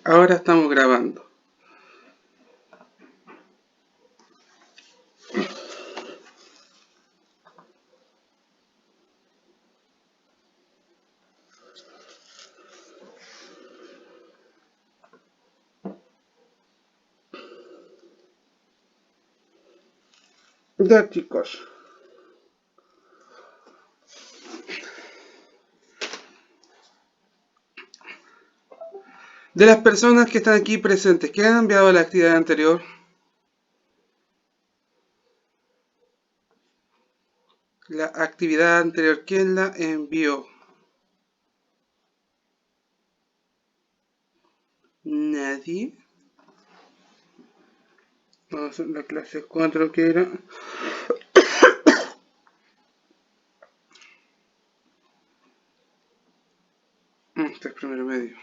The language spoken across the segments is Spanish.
Ahora estamos grabando. Ya, chicos. De las personas que están aquí presentes, ¿qué han enviado a la actividad anterior? La actividad anterior, ¿quién la envió? Nadie. Vamos a hacer la clase 4 que era. Este es primero medio.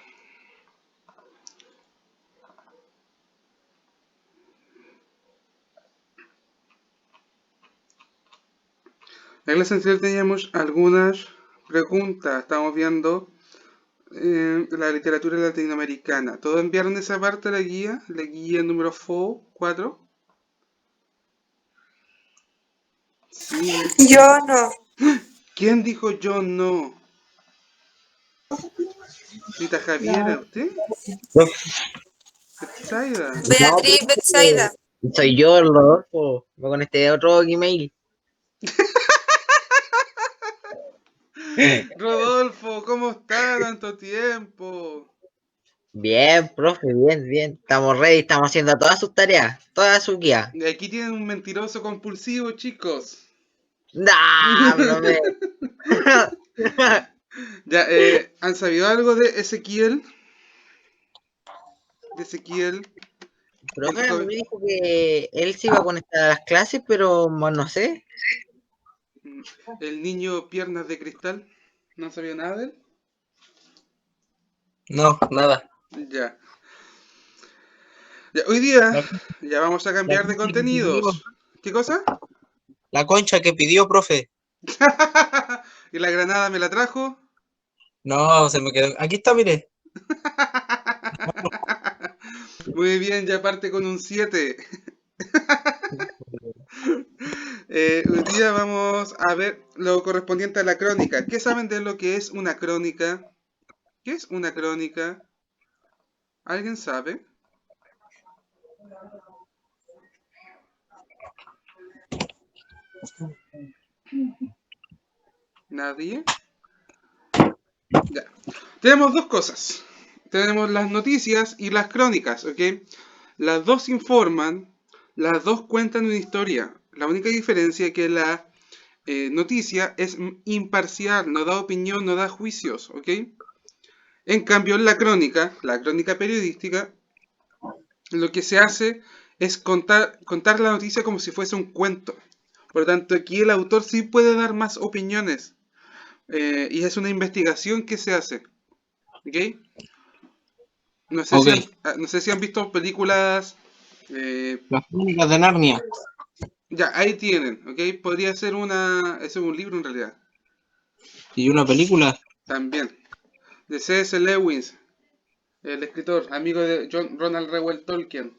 En la clase anterior teníamos algunas preguntas. Estamos viendo la literatura latinoamericana. ¿Todos enviaron esa parte de la guía número 4? Sí. Yo no. ¿Quién dijo yo no? ¿Rita Javiera, usted? ¿Betsaida? No, Beatriz Betsaida. soy yo, el Rodolfo. Me conecté a otro email. Rodolfo, ¿cómo está? Tanto tiempo. Bien, profe, bien. Estamos ready, estamos haciendo todas sus tareas, todas sus guías. Y aquí tienen un mentiroso compulsivo, chicos. ¡Nah, profe! Ya, ¿han sabido algo de Ezequiel? De Ezequiel, el Profe, a mí joven. me dijo que él se iba a conectar a las clases, pero no sé. El niño piernas de cristal. ¿No han sabido nada de él? No, nada. Ya. Ya, hoy día La, ya vamos a la cambiar de concha que pidió, contenidos. ¿Qué cosa? la concha que pidió, profe. ¿Y la granada me la trajo? No, se me quedó. Aquí está, mire. Muy bien, ya parte con un 7. Hoy día vamos a ver lo correspondiente a la crónica. ¿Qué saben de lo que es una crónica? ¿Qué es una crónica? ¿Alguien sabe? ¿Nadie? Ya. Tenemos dos cosas. Tenemos las noticias y las crónicas, ¿ok? Las dos informan, las dos cuentan una historia. La única diferencia es que la noticia es imparcial, no da opinión, no da juicios, ¿ok? En cambio, en la crónica periodística, lo que se hace es contar la noticia como si fuese un cuento. Por lo tanto, aquí el autor sí puede dar más opiniones. Y es una investigación que se hace. ¿Ok? Ok. No sé si han visto películas. eh, Las crónicas de Narnia. ya, ahí tienen. ¿Ok? Podría ser es un libro en realidad. Y una película. También. De C.S. Lewis, el escritor, amigo de Ronald Reuel Tolkien.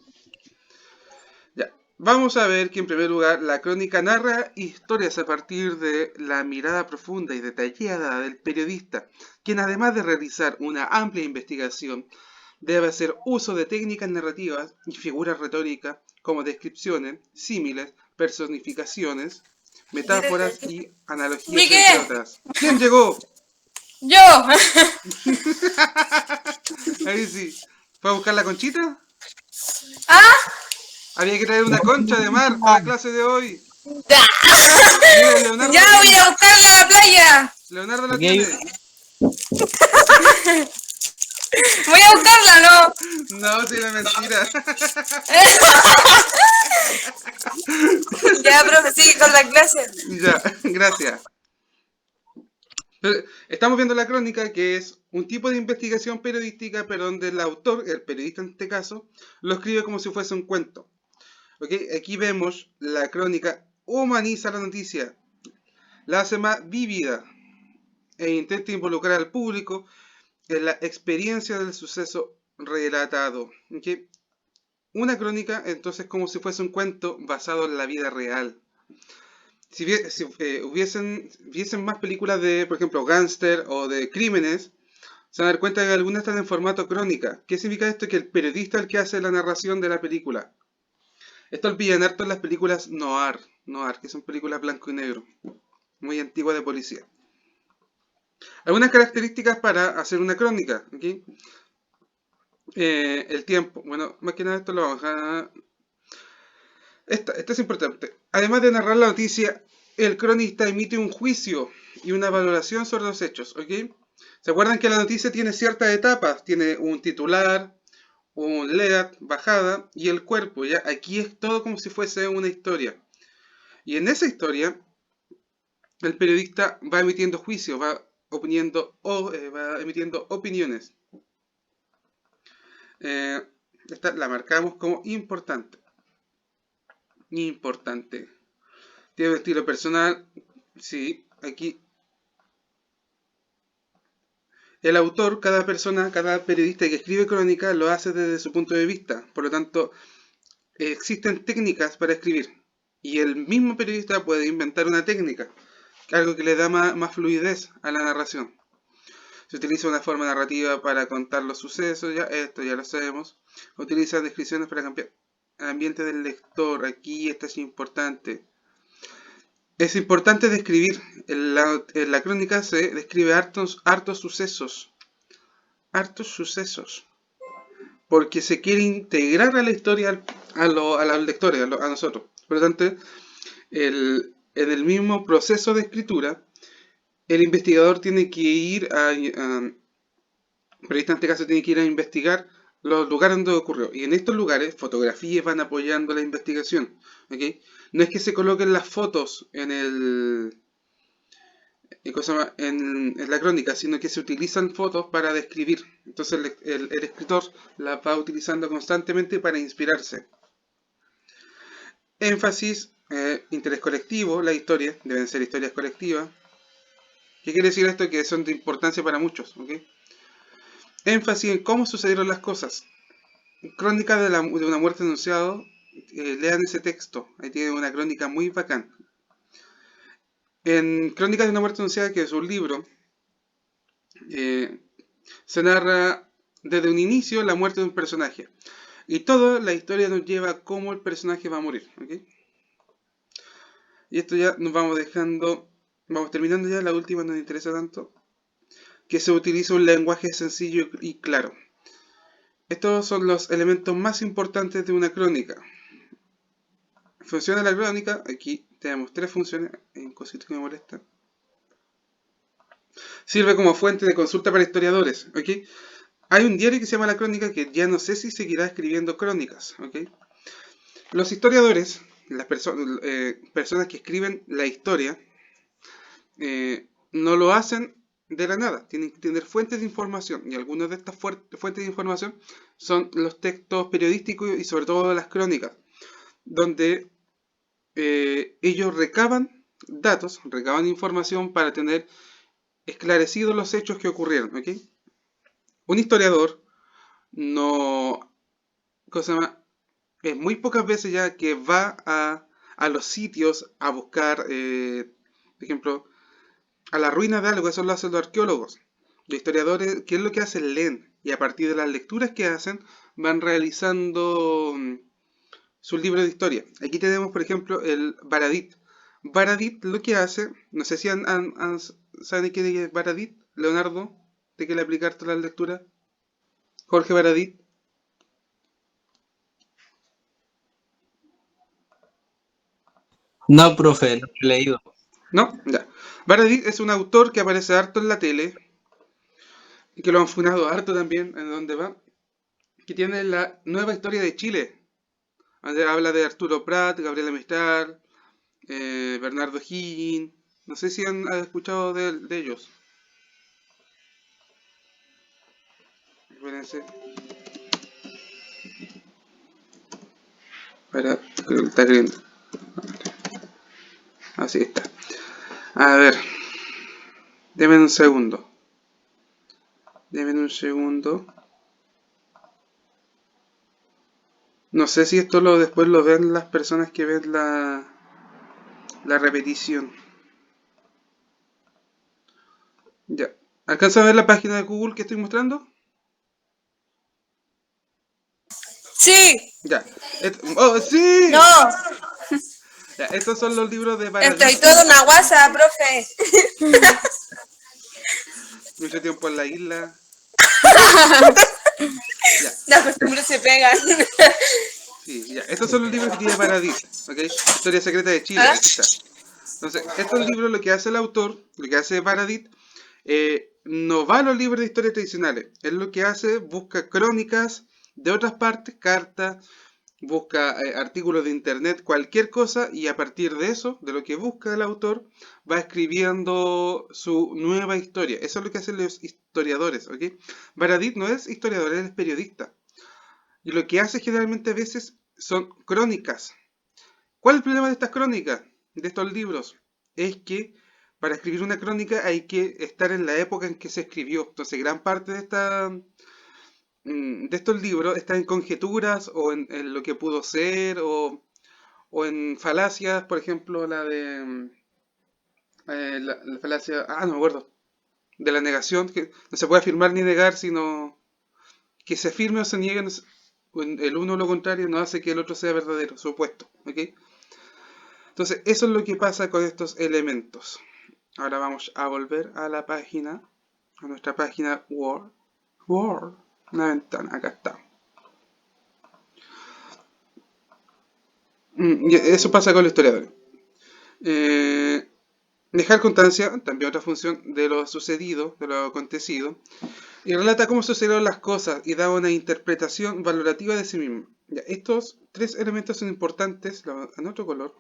Ya. Vamos a ver que en primer lugar la crónica narra historias a partir de la mirada profunda y detallada del periodista, quien además de realizar una amplia investigación, debe hacer uso de técnicas narrativas y figuras retóricas como descripciones, símiles, personificaciones, metáforas y analogías, entre Miguel, otras. ¿Quién llegó? yo. Ahí sí. ¿Fue a buscar la conchita? ¿Ah? Había que traer La una concha de mar a concha. la clase de hoy. Ya, Mire, Leonardo ya la voy a tiene. buscarla a la playa. Leonardo la Aquí hay, tiene. Voy a buscarla, ¿no? No, sí, era mentira. Ya, profe, sigue con la clase. Ya, gracias. Estamos viendo la crónica, que es un tipo de investigación periodística, pero donde el autor, el periodista en este caso, lo escribe como si fuese un cuento. ¿Ok? Aquí vemos la crónica humaniza la noticia, la hace más vívida e intenta involucrar al público en la experiencia del suceso relatado. ¿Okay? Una crónica, entonces, como si fuese un cuento basado en la vida real. Si hubiesen más películas de, por ejemplo, gángster o de crímenes, se van a dar cuenta que algunas están en formato crónica. ¿Qué significa esto? Que el periodista es el que hace la narración de la película. Esto lo pillan harto en las películas noir, que son películas blanco y negro, muy antiguas de policía. Algunas características para hacer una crónica. ¿Okay? El tiempo. Bueno, más que nada esto lo vamos a... Esta es importante. Además de narrar la noticia, el cronista emite un juicio y una valoración sobre los hechos. ¿Okay? ¿Se acuerdan que la noticia tiene ciertas etapas? Tiene un titular, un lead, bajada y el cuerpo. ¿Ya? Aquí es todo como si fuese una historia. Y en esa historia, el periodista va emitiendo juicios, va emitiendo opiniones. Esta la marcamos como importante. Importante. Tiene un estilo personal. Sí, aquí. El autor, cada persona, cada periodista que escribe crónica lo hace desde su punto de vista. Por lo tanto, existen técnicas para escribir. Y el mismo periodista puede inventar una técnica. Algo que le da más fluidez a la narración. Se utiliza una forma narrativa para contar los sucesos, esto ya lo sabemos. Utiliza descripciones para cambiar el ambiente del lector. Aquí esto es importante. Es importante describir. En la crónica se describe hartos sucesos. Hartos sucesos. Porque se quiere integrar a la historia a los lectores, a nosotros. Por lo tanto, en el mismo proceso de escritura, el investigador tiene que ir periodista en este caso tiene que ir a investigar los lugares donde ocurrió. Y en estos lugares, fotografías van apoyando la investigación. ¿Okay? No es que se coloquen las fotos en la crónica, sino que se utilizan fotos para describir. Entonces el escritor las va utilizando constantemente para inspirarse. Énfasis, interés colectivo, la historia, deben ser historias colectivas. ¿Qué quiere decir esto? Que son de importancia para muchos. ¿Okay? Énfasis en cómo sucedieron las cosas. Crónica de una muerte anunciada. Lean ese texto. Ahí tiene una crónica muy bacán. En Crónicas de una muerte anunciada, que es un libro, se narra desde un inicio la muerte de un personaje. Y toda la historia nos lleva a cómo el personaje va a morir. ¿Okay? Y esto ya nos vamos dejando. Vamos terminando ya. La última no nos interesa tanto. Que se utiliza un lenguaje sencillo y claro. Estos son los elementos más importantes de una crónica. Funciona la crónica. Aquí tenemos 3 funciones. Hay un cosito que me molesta. Sirve como fuente de consulta para historiadores. ¿Okay? Hay un diario que se llama La Crónica que ya no sé si seguirá escribiendo crónicas. ¿Okay? Los historiadores, las personas que escriben la historia, no lo hacen de la nada. Tienen que tener fuentes de información. Y algunas de estas fuentes de información son los textos periodísticos y sobre todo las crónicas, donde ellos recaban datos, recaban información para tener esclarecidos los hechos que ocurrieron. ¿Okay? Un historiador no... Es muy pocas veces ya que va a los sitios a buscar, por ejemplo, a la ruina de algo. Eso lo hacen los arqueólogos. Los historiadores, ¿qué es lo que hacen? Leen. Y a partir de las lecturas que hacen, van realizando sus libros de historia. Aquí tenemos, por ejemplo, el Baradit. Baradit lo que hace, no sé si ¿saben qué es Baradit? Leonardo, ¿de qué le aplicarte la lectura? Jorge Baradit. No, profe, no he leído. ¿No? Ya. Baradit es un autor que aparece harto en la tele y que lo han funado harto también en donde va, que tiene la nueva historia de Chile. Habla de Arturo Prat, Gabriela Mistral, Bernardo Higgins. No sé si han escuchado de ellos. Espérense. Espera, creo que está escribiendo. Así está. A ver. Denme un segundo. No sé si esto lo después lo ven las personas que ven la repetición. Ya. ¿Alcanza a ver la página de Google que estoy mostrando? Sí. Ya. ¡Oh, sí! No. Ya, estos son los libros de Baradit. Estoy toda una guasa, profe. Mucho tiempo en la isla. Ya, Las costumbres se pegan. sí, ya. Estos son los libros que tiene Baradit, ¿ok? Historia secreta de Chile, ¿Ah? aquí está. Entonces, estos libros lo que hace el autor, lo que hace Baradit, no va a los libros de historia tradicionales. Él lo que hace, busca crónicas de otras partes, cartas, busca artículos de internet, cualquier cosa, y a partir de eso, de lo que busca el autor, va escribiendo su nueva historia. Eso es lo que hacen los historiadores, ¿ok? Baradit no es historiador, él es periodista. Y lo que hace generalmente a veces son crónicas. ¿Cuál es el problema de estas crónicas, de estos libros? Es que para escribir una crónica hay que estar en la época en que se escribió. Entonces, gran parte de estos libros está en conjeturas o en lo que pudo ser o en falacias, por ejemplo, la falacia, no me acuerdo, de la negación, que no se puede afirmar ni negar, sino que se afirme o se niegue el uno o lo contrario no hace que el otro sea verdadero, supuesto, ¿ok? Entonces, eso es lo que pasa con estos elementos. Ahora vamos a volver a la página, a nuestra página Word. Word, una ventana, acá está. Y eso pasa con los historiadores. Dejar constancia, también otra función de lo sucedido, de lo acontecido, y relata cómo sucedieron las cosas y da una interpretación valorativa de sí mismo. Ya, estos tres elementos son importantes, en otro color,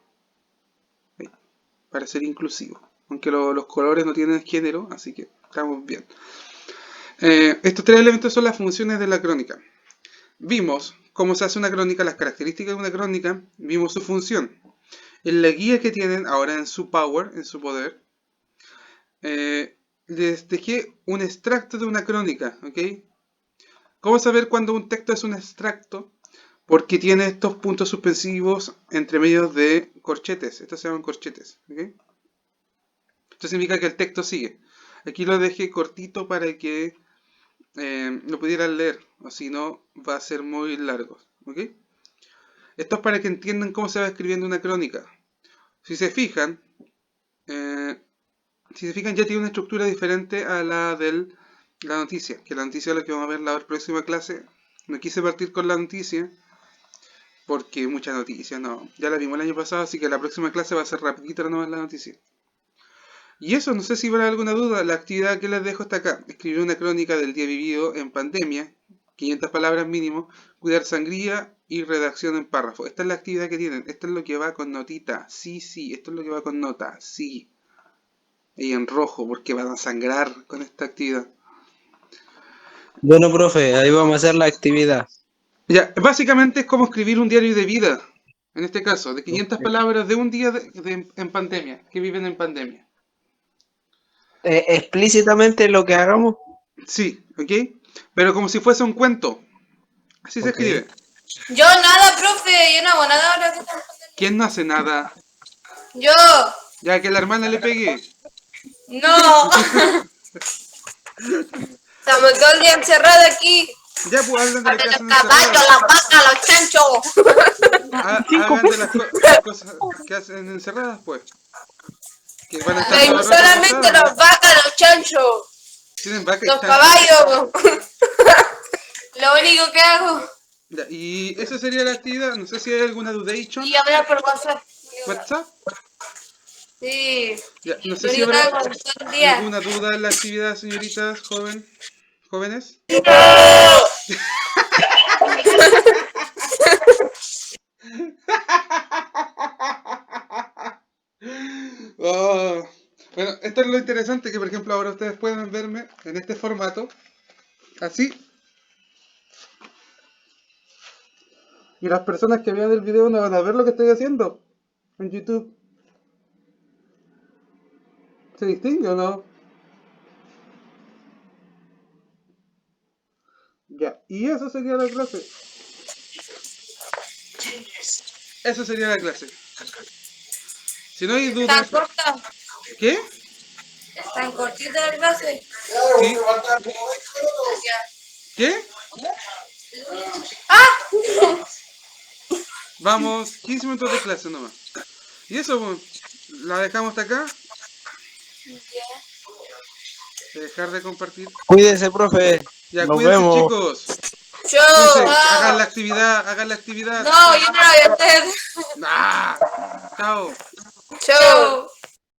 para ser inclusivo, aunque los colores no tienen género, así que estamos bien. Estos tres elementos son las funciones de la crónica. Vimos cómo se hace una crónica, las características de una crónica, vimos su función. En la guía que tienen ahora en su power, en su poder, les dejé un extracto de una crónica, ¿ok? ¿Cómo saber cuando un texto es un extracto? Porque tiene estos puntos suspensivos entre medio de corchetes. Estos se llaman corchetes, ¿ok? Esto significa que el texto sigue. Aquí lo dejé cortito para que lo pudieran leer, o si no va a ser muy largo, ¿ok? Esto es para que entiendan cómo se va escribiendo una crónica. Si se fijan, ya tiene una estructura diferente a la de la noticia, que la noticia es la que vamos a ver en la próxima clase. No quise partir con la noticia, porque mucha noticia, no. Ya la vimos el año pasado, así que la próxima clase va a ser rapidito nomás la noticia. Y eso, no sé si habrá alguna duda, la actividad que les dejo está acá. Escribir una crónica del día vivido en pandemia, 500 palabras mínimo, cuidar sangría y redacción en párrafo. Esta es la actividad que tienen, esto es lo que va con notita, sí, esto es lo que va con nota, sí. Y en rojo, porque van a sangrar con esta actividad. Bueno, profe, ahí vamos a hacer la actividad. Ya, básicamente es como escribir un diario de vida, en este caso, de 500 palabras de un día en pandemia, que viven en pandemia. Explícitamente lo que hagamos. Sí, ¿ok? Pero como si fuese un cuento. Así se Ok. escribe. Yo nada, profe. Yo no hago nada ahora que estamos pandemia. ¿Quién no hace nada? Yo. Ya que la hermana le pegué. No. Estamos todo el día encerrados aquí. Ya pues hablan de lo que Los hacen caballos, encerradas. las vacas, los chanchos. Hagan de las cosas que hacen encerradas, pues. Que van a estar todo el rato Solamente encerradas. las vacas, los chanchos, Tienen vaca y los chancho. caballos. Lo único que hago. Ya, y esa sería la actividad. No sé si hay alguna dudation. Y hablar por WhatsApp. WhatsApp. Sí. Ya, no Lo sé si único que habrá hago todo el día. alguna duda en la actividad, señoritas, jóvenes. Oh. Bueno, esto es lo interesante, que por ejemplo ahora ustedes pueden verme en este formato, así. Y las personas que vean el video no van a ver lo que estoy haciendo en YouTube. ¿Se distingue o no? Ya, y eso sería la clase. Eso sería la clase. Si no hay Tan dudas... corta, ¿Qué? tan cortita la clase. ¿Sí? Ya. ¿Qué? ¡Ah! Vamos, 15 minutos de clase nomás. Y eso, pues, la dejamos hasta acá. Dejar de compartir. Cuídense, profe. Ya, Nos cuídense, vemos. chicos. Chao. Cuídense, hagan la actividad, hagan la actividad. No, yo no la voy a hacer. Ah, chao. Chao.